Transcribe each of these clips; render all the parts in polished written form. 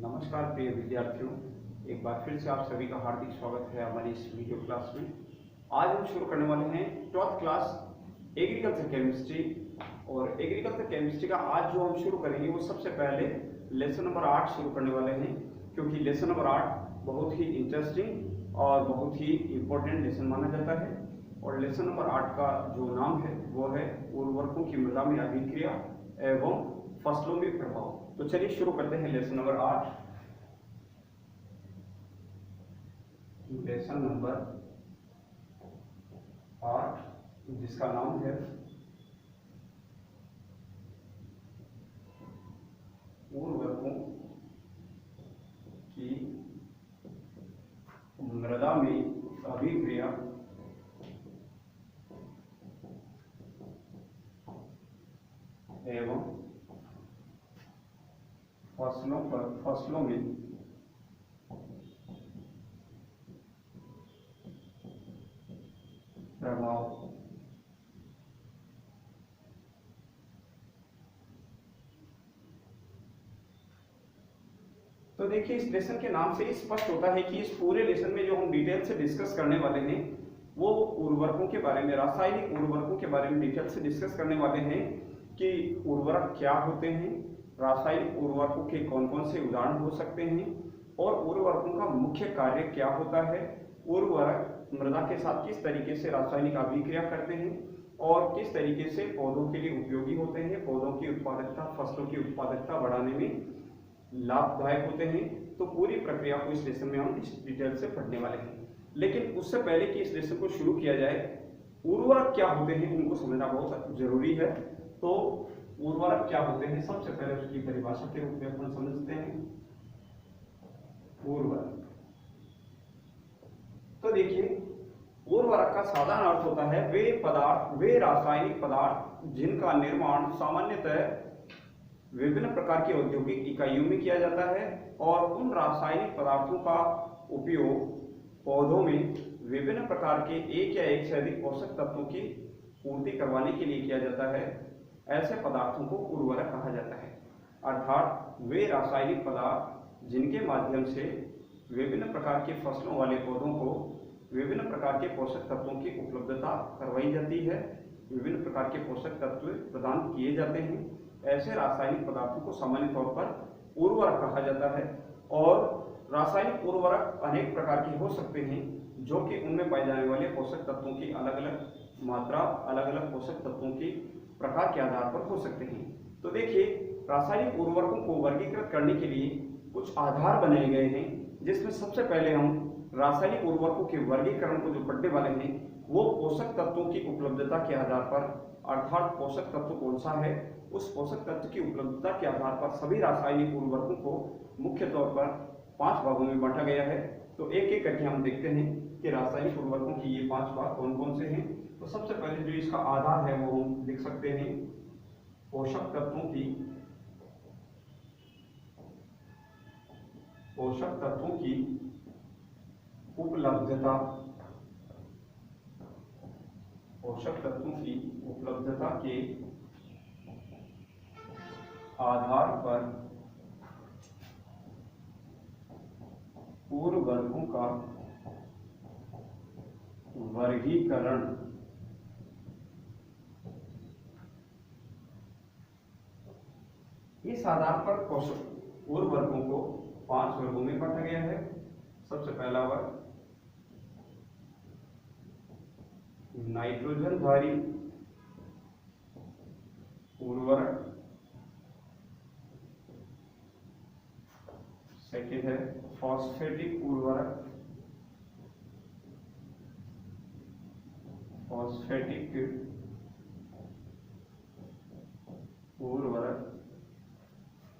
नमस्कार प्रिय विद्यार्थियों, एक बार फिर से आप सभी का हार्दिक स्वागत है हमारी इस वीडियो क्लास में। आज हम शुरू करने वाले हैं 12th क्लास एग्रीकल्चर केमिस्ट्री। और एग्रीकल्चर केमिस्ट्री का आज जो हम शुरू करेंगे वो सबसे पहले लेसन नंबर 8 शुरू करने वाले हैं, क्योंकि लेसन नंबर 8 बहुत ही इंटरेस्टिंग और बहुत ही इम्पोर्टेंट लेसन माना जाता है। और लेसन नंबर 8 का जो नाम है वो है उर्वरकों की मृदा में अभिक्रिया एवं फसलों में प्रभाव। तो चलिए शुरू करते हैं लेसन नंबर 8। लेसन नंबर 8 जिसका नाम है उर्वरकों की मृदा में अभिक्रिया एवं फसलों में प्रभाव। तो देखिए, इस लेसन के नाम से स्पष्ट होता है कि इस पूरे लेसन में जो हम डिटेल से डिस्कस करने वाले हैं वो उर्वरकों के बारे में, रासायनिक उर्वरकों के बारे में डिटेल से डिस्कस करने वाले हैं कि उर्वरक क्या होते हैं, रासायनिक उर्वरकों के कौन कौन से उदाहरण हो सकते हैं और उर्वरकों का मुख्य कार्य क्या होता है, उर्वरक मृदा के साथ किस तरीके से रासायनिक अभिक्रिया करते हैं और किस तरीके से पौधों के लिए उपयोगी होते हैं, पौधों की उत्पादकता, फसलों की उत्पादकता बढ़ाने में लाभदायक होते हैं। तो पूरी प्रक्रिया को इस लेसन में हम डिटेल से पढ़ने वाले हैं। लेकिन उससे पहले कि इस लेसन को शुरू किया जाए, उर्वरक क्या होते हैं उनको समझना बहुत जरूरी है। तो उर्वरक क्या होते हैं, सबसे पहले उसकी परिभाषा के रूप में अपन समझते हैं उर्वरक। तो देखिए, उर्वरक का साधारण अर्थ होता है वे रासायनिक पदार्थ जिनका निर्माण सामान्यतः विभिन्न प्रकार की औद्योगिक इकाइयों में किया जाता है और उन रासायनिक पदार्थों का उपयोग पौधों में विभिन्न प्रकार के एक या एक से अधिक पोषक तत्वों की पूर्ति करवाने के लिए किया जाता है। ऐसे पदार्थों को उर्वरक कहा जाता है। अर्थात वे रासायनिक पदार्थ जिनके माध्यम से विभिन्न प्रकार के फसलों वाले पौधों को विभिन्न प्रकार के पोषक तत्वों की उपलब्धता करवाई जाती है, विभिन्न प्रकार के पोषक तत्व प्रदान किए जाते हैं, ऐसे रासायनिक पदार्थों को सामान्य तौर पर उर्वरक कहा जाता है। और रासायनिक उर्वरक अनेक प्रकार के हो सकते हैं, जो कि उनमें पाए जाने वाले पोषक तत्वों की अलग अलग मात्रा, अलग अलग पोषक तत्वों की प्रकार के आधार पर हो सकते हैं। तो देखिए, रासायनिक उर्वरकों को वर्गीकृत करने के लिए कुछ आधार बनाए गए हैं, जिसमें सबसे पहले हम रासायनिक उर्वरकों के वर्गीकरण को जो पढ़ने वाले हैं वो पोषक तत्वों की उपलब्धता के आधार पर, अर्थात पोषक तत्व कौन सा है, उस पोषक तत्व की उपलब्धता के आधार पर सभी रासायनिक उर्वरकों को मुख्य तौर पर 5 भागों में बांटा गया है। तो एक एक करके हम देखते हैं कि रासायनिक उर्वरकों की ये 5 भाग कौन कौन से हैं। तो सबसे पहले जो इसका आधार है वो हम लिख सकते हैं पोषक तत्वों की उपलब्धता। पोषक तत्वों की उपलब्धता के आधार पर उर्वरकों का वर्गीकरण इस आधार पर पोषक उर्वरकों को 5 वर्गों में बांटा गया है। सबसे पहला वर्ग नाइट्रोजनधारी उर्वरक, सेकेंड है फॉस्फेटिक उर्वरक,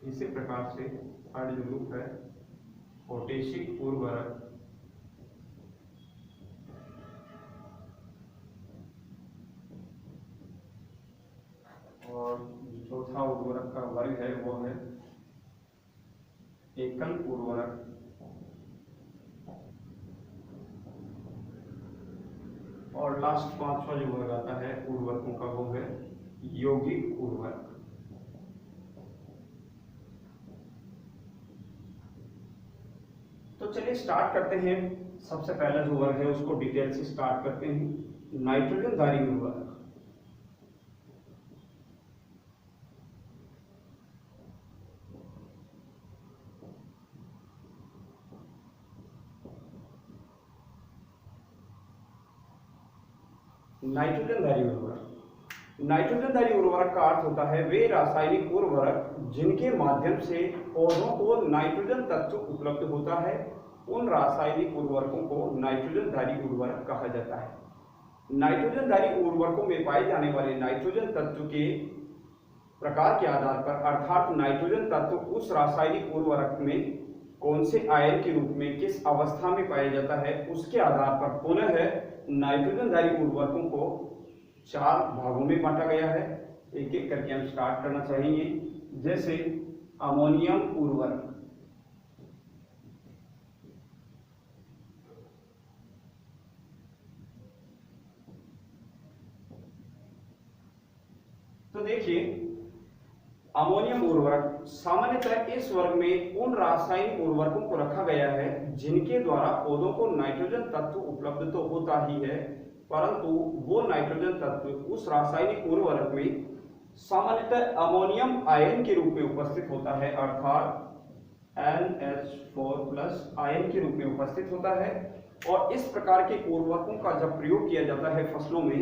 इसी प्रकार से थर्ड जो ग्रुप है पोटेशिक उर्वरक, और चौथा उर्वरक का वर्ग है वो है एकल उर्वरक। और लास्ट 5वां जो वर्ग आता है उर्वरकों का वो है यौगिक उर्वरक। तो चलिए स्टार्ट करते हैं। सबसे पहला जो वर्ग है उसको डिटेल से स्टार्ट करते हैं। नाइट्रोजन धारी उर्वरक। नाइट्रोजनधारी उर्वरक। नाइट्रोजनधारी उर्वरक का अर्थ होता है वे रासायनिक उर्वरक जिनके माध्यम से पौधों को नाइट्रोजन तत्व उपलब्ध होता है। उन रासायनिक उर्वरकों को नाइट्रोजनधारी उर्वरक कहा जाता है। नाइट्रोजनधारी उर्वरकों में पाए जाने वाले नाइट्रोजन तत्व के प्रकार के आधार पर अर्थात नाइट्रोजन तत्व उस रासायनिक उर्वरक में कौन से आयन के रूप में किस अवस्था में पाया जाता है उसके आधार पर पुनः नाइट्रोजनधारी उर्वरकों को 4 भागों में बांटा गया है। एक एक करके हम स्टार्ट करना चाहेंगे। जैसे अमोनियम उर्वरक, तो देखिए अमोनियम उर्वरक सामान्यतः इस वर्ग में उन रासायनिक उर्वरकों को रखा गया है जिनके द्वारा पौधों को नाइट्रोजन तत्व उपलब्ध तो होता ही है, परंतु वो नाइट्रोजन तत्व उस रासायनिक उर्वरक में सामान्यतः अमोनियम आयन के रूप में उपस्थित होता है, अर्थात NH4+ आयन के रूप में उपस्थित होता है। और इस प्रकार के उर्वरकों का जब प्रयोग किया जाता है फसलों में,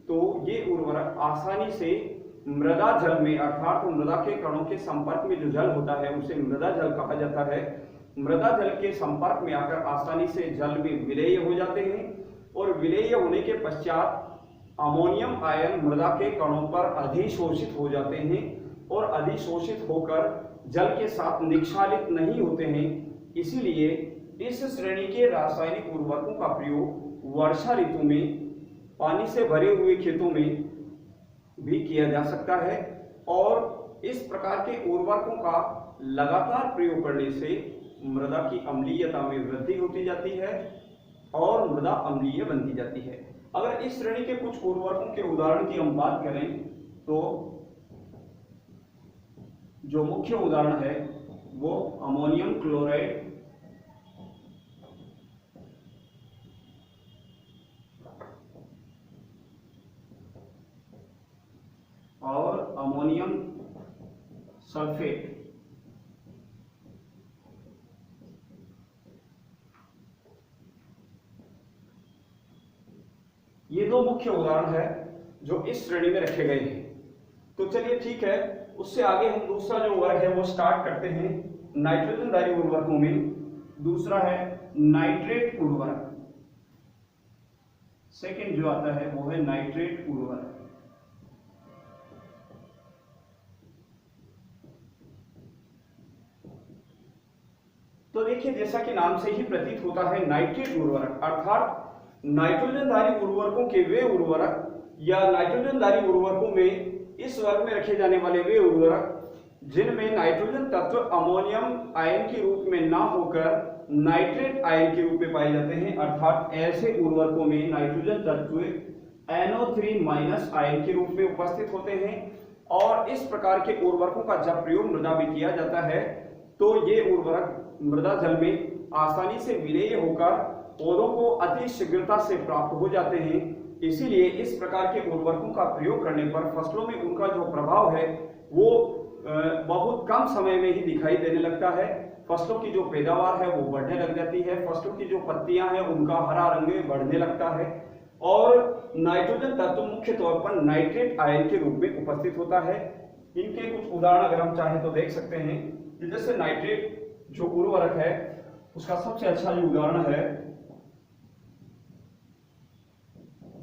तो ये उर्वरक आसानी से मृदा जल में अर्थात मृदा के कणों के संपर्क में जो जल होता है उसे मृदा जल कहा जाता है। मृदा जल के संपर्क में आकर आसानी से जल में विलेय हो जाते हैं और विलेय होने के पश्चात अमोनियम आयन मृदा के कणों पर अधिशोषित हो जाते हैं और अधिशोषित होकर जल के साथ निक्षालित नहीं होते हैं। इसीलिए इस श्रेणी के रासायनिक उर्वरकों का प्रयोग वर्षा ऋतु में पानी से भरे हुए खेतों में भी किया जा सकता है। और इस प्रकार के उर्वरकों का लगातार प्रयोग करने से मृदा की अम्लीयता में वृद्धि होती जाती है और मृदा अम्लीय बनती जाती है। अगर इस श्रेणी के कुछ उर्वरकों के उदाहरण की हम बात करें तो जो मुख्य उदाहरण है वो अमोनियम क्लोराइड, और अमोनियम सल्फेट। ये 2 मुख्य उदाहरण है जो इस श्रेणी में रखे गए हैं। तो चलिए ठीक है, उससे आगे हम दूसरा जो वर्ग है वो स्टार्ट करते हैं नाइट्रोजनधारी उर्वरकों में। दूसरा है नाइट्रेट उर्वरक। सेकंड जो आता है वो है नाइट्रेट उर्वरक। तो देखिए जैसा कि नाम से ही प्रतीत होता है नाइट्रेट उर्वरक अर्थात नाइट्रोजनधारी उर्वरकों के वे उर्वरक या नाइट्रोजनधारी उर्वरकों में इस वर्ग में रखे जाने वाले वे उर्वरक जिनमें नाइट्रोजन तत्व अमोनियम आयन के रूप में ना होकर नाइट्रेट आयन के रूप में पाए जाते हैं, अर्थात ऐसे उर्वरकों में नाइट्रोजन तत्व NO3- आयन के रूप में उपस्थित होते हैं। और इस प्रकार के उर्वरकों का जब प्रयोग मृदा में किया जाता है तो ये उर्वरक मृदा जल में आसानी से विलेय होकर पौधों को अति शीघ्रता से प्राप्त हो जाते हैं। इसीलिए इस प्रकार के उर्वरकों का प्रयोग करने पर फसलों में उनका जो प्रभाव है वो बहुत कम समय में ही दिखाई देने लगता है। फसलों की जो पैदावार है वो बढ़ने लग जाती है, फसलों की जो पत्तियां हैं उनका हरा रंग बढ़ने लगता है और नाइट्रोजन तत्व मुख्य तौर पर नाइट्रेट आयन के रूप में उपस्थित होता है। इनके कुछ उदाहरण अगर हम चाहें तो देख सकते हैं। जैसे नाइट्रेट जो उर्वरक है उसका सबसे अच्छा जो उदाहरण है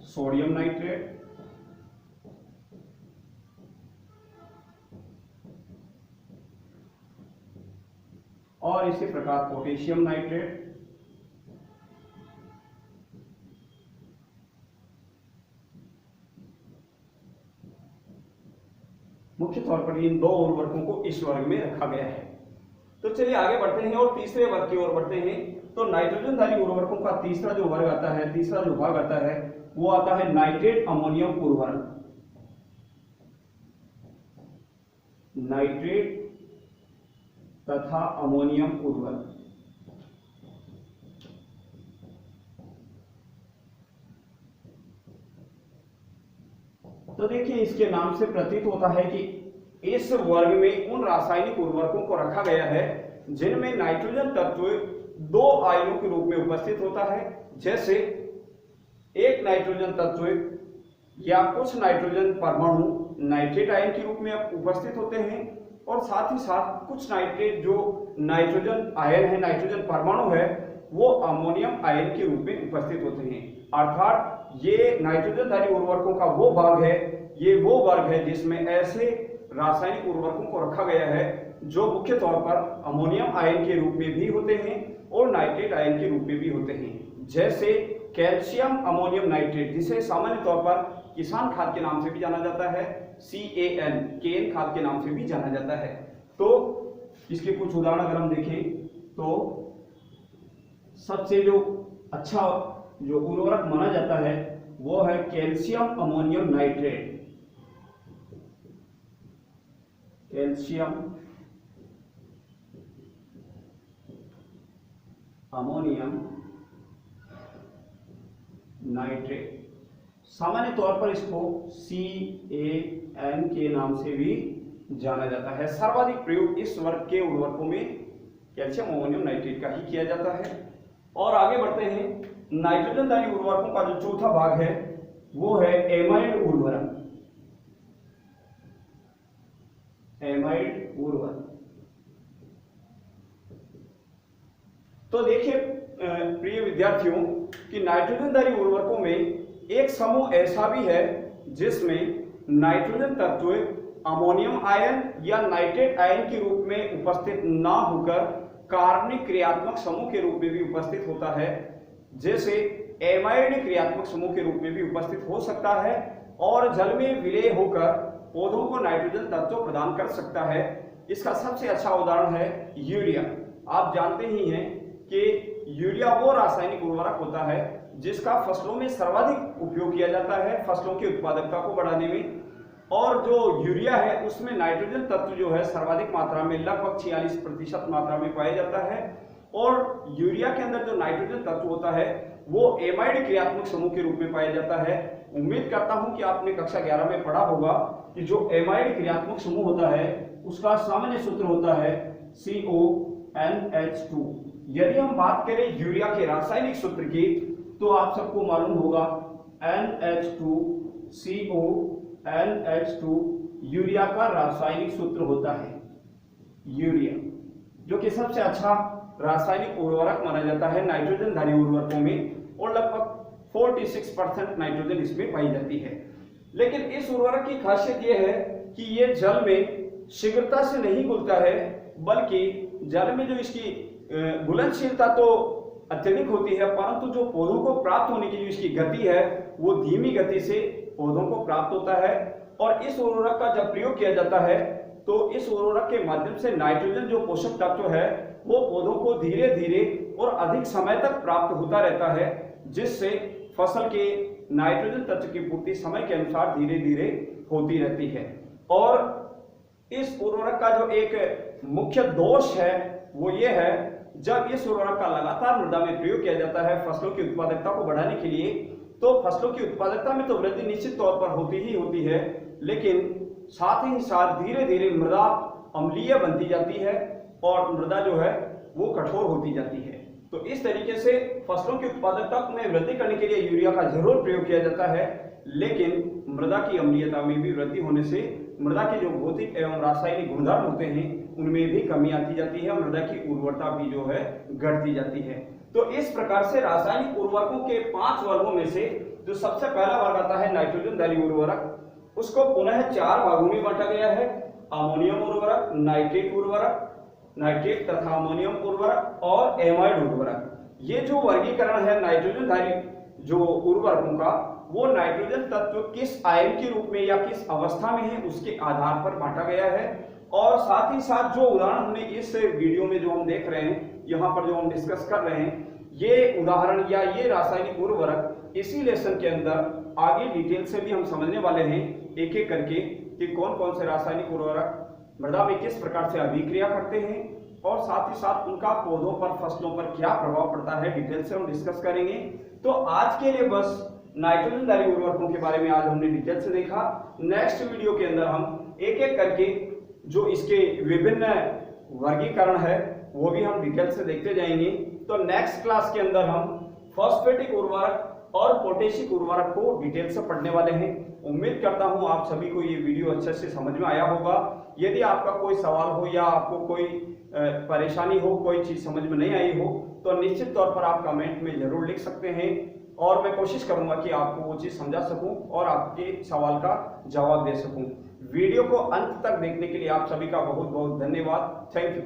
सोडियम नाइट्रेट, और इसी प्रकार पोटेशियम नाइट्रेट, मुख्य तौर पर इन 2 उर्वरकों को इस वर्ग में रखा गया है। तो चलिए आगे बढ़ते हैं और तीसरे वर्ग की ओर बढ़ते हैं। तो नाइट्रोजनधारी उर्वरकों का तीसरा जो वर्ग आता है, तीसरा जो भाग आता है वो आता है नाइट्रेट अमोनियम उर्वरक। नाइट्रेट तथा अमोनियम उर्वरक। तो देखिए इसके नाम से प्रतीत होता है कि इस वर्ग में उन रासायनिक उर्वरकों को रखा गया है जिनमें नाइट्रोजन तत्व दो आयनों के रूप में उपस्थित होता है, जैसे एक नाइट्रोजन तत्व या कुछ नाइट्रोजन परमाणु नाइट्रेट आयन के रूप में उपस्थित होते हैं, और साथ ही साथ कुछ नाइट्रेट जो नाइट्रोजन आयन है, नाइट्रोजन परमाणु है, वो अमोनियम आयन के रूप में उपस्थित होते हैं। अर्थात ये नाइट्रोजनधारी उर्वरकों का वो भाग है, ये वो वर्ग है जिसमें ऐसे रासायनिक उर्वरकों को रखा गया है जो मुख्य तौर पर अमोनियम आयन के रूप में भी होते हैं और नाइट्रेट आयन के रूप में भी होते हैं, जैसे कैल्शियम अमोनियम नाइट्रेट, जिसे सामान्य तौर पर किसान खाद के नाम से भी जाना जाता है, CAN केन खाद के नाम से भी जाना जाता है। तो इसके कुछ उदाहरण अगर हम देखें तो सबसे जो अच्छा जो उर्वरक माना जाता है वो है calcium ammonium nitrate. Calcium ammonium nitrate, सामान्य तौर पर इसको CAN के नाम से भी जाना जाता है। सर्वाधिक प्रयोग इस वर्ग के उर्वरकों में कैल्शियम अमोनियम नाइट्रेट का ही किया जाता है। और आगे बढ़ते हैं, नाइट्रोजनधारी उर्वरकों का जो चौथा भाग है वो है एमाइड उर्वरक। एमाइड उर्वरक, तो देखिए प्रिय विद्यार्थियों कि नाइट्रोजनधारी उर्वरकों में एक समूह ऐसा भी है जिसमें नाइट्रोजन तत्व अमोनियम आयन या नाइट्रेट आयन के रूप में उपस्थित ना होकर कार्बनिक क्रियात्मक समूह के रूप में भी उपस्थित होता है, जैसे एमाइड क्रियात्मक समूह के रूप में भी उपस्थित हो सकता है और जल में विलय होकर पौधों को नाइट्रोजन तत्व प्रदान कर सकता है। इसका सबसे अच्छा उदाहरण है यूरिया। आप जानते ही हैं कि यूरिया वो रासायनिक उर्वरक होता है जिसका फसलों में सर्वाधिक उपयोग किया जाता है फसलों की उत्पादकता को बढ़ाने में, और जो यूरिया है उसमें नाइट्रोजन तत्व जो है सर्वाधिक मात्रा में लगभग 46% मात्रा में पाया जाता है, और यूरिया के अंदर जो नाइट्रोजन तत्व होता है वो एमाइड क्रियात्मक समूह के रूप में पाया जाता है। उम्मीद करता हूं कि आपने कक्षा 11 में पढ़ा होगा कि जो एमाइड क्रियात्मक समूह होता है उसका सामान्य सूत्र होता है CONH2। यदि हम बात करें यूरिया के रासायनिक सूत्र की तो आप सबको मालूम होगा NH2CO NH2 यूरिया का रासायनिक सूत्र होता है। यूरिया जो कि सबसे अच्छा रासायनिक उर्वरक माना जाता है नाइट्रोजनधारी उर्वरकों में, और लगभग 46% नाइट्रोजन इसमें पाई जाती है। लेकिन इस उर्वरक की खासियत यह है कि ये जल में शीघ्रता से नहीं घुलता है, बल्कि जल में जो इसकी घुलनशीलता तो अत्यधिक होती है, परंतु जो पौधों को प्राप्त होने की जो इसकी गति है वो धीमी गति से पौधों को प्राप्त होता है। और इस उर्वरक का जब प्रयोग किया जाता है तो इस उर्वरक के माध्यम से नाइट्रोजन जो पोषक तत्व है वो पौधों को धीरे धीरे और अधिक समय तक प्राप्त होता रहता है, जिससे फसल के नाइट्रोजन तत्व की पूर्ति समय के अनुसार धीरे धीरे होती रहती है। और इस उर्वरक का जो एक मुख्य दोष है वो ये है, जब इस उर्वरक का लगातार मृदा में प्रयोग किया जाता है फसलों की उत्पादकता को बढ़ाने के लिए, तो फसलों की उत्पादकता में तो वृद्धि निश्चित तौर पर होती ही होती है, लेकिन साथ ही साथ धीरे धीरे मृदा अम्लीय बनती जाती है और मृदा जो है वो कठोर होती जाती है। तो इस तरीके से फसलों की उत्पादकता में वृद्धि करने के लिए यूरिया का जरूर प्रयोग किया जाता है, लेकिन मृदा की अम्लीयता में भी वृद्धि होने से मृदा के जो भौतिक एवं रासायनिक गुणधर्म होते हैं उनमें भी कमी आती जाती है, मृदा की उर्वरता भी जो है घटती जाती है। तो इस प्रकार से रासायनिक उर्वरकों के 5 वर्गों में से जो सबसे पहला वर्ग आता है नाइट्रोजनधारी उर्वरक, उसको पुनः 4 भागों में बांटा गया है। अमोनियम उर्वरक, नाइट्रेट उर्वरक, नाइट्रेट तथा अमोनियम उर्वरक और एमाइड उर्वरक। ये जो वर्गीकरण है नाइट्रोजनधारी जो उर्वरकों का, वो नाइट्रोजन तत्व किस आयन के रूप में या किस अवस्था में है उसके आधार पर बांटा गया है। और साथ ही साथ जो उदाहरण हमने इस वीडियो में जो हम देख रहे हैं, यहाँ पर जो हम डिस्कस कर रहे हैं, ये उदाहरण या ये रासायनिक उर्वरक इसी लेसन के अंदर आगे डिटेल से भी हम समझने वाले हैं एक एक करके कि कौन कौन से रासायनिक उर्वरक मृदा में किस प्रकार से अभिक्रिया करते हैं और साथ ही साथ उनका पौधों पर फसलों पर क्या प्रभाव पड़ता है, डिटेल से हम डिस्कस करेंगे। तो आज के लिए बस नाइट्रोजन धारी उर्वरकों के बारे में आज हमने डिटेल से देखा। नेक्स्ट वीडियो के अंदर हम एक एक करके जो इसके विभिन्न वर्गीकरण है वो भी हम डिटेल से देखते जाएंगे। तो नेक्स्ट क्लास के अंदर हम फॉस्फेटिक उर्वरक और पोटेशिक उर्वरक को डिटेल से पढ़ने वाले हैं। उम्मीद करता हूं आप सभी को ये वीडियो अच्छे से समझ में आया होगा। यदि आपका कोई सवाल हो या आपको कोई परेशानी हो, कोई चीज समझ में नहीं आई हो, तो निश्चित तौर पर आप कमेंट में जरूर लिख सकते हैं और मैं कोशिश करूंगा कि आपको वो चीज समझा सकूं और आपके सवाल का जवाब दे सकूं। वीडियो को अंत तक देखने के लिए आप सभी का बहुत बहुत धन्यवाद। Thank you.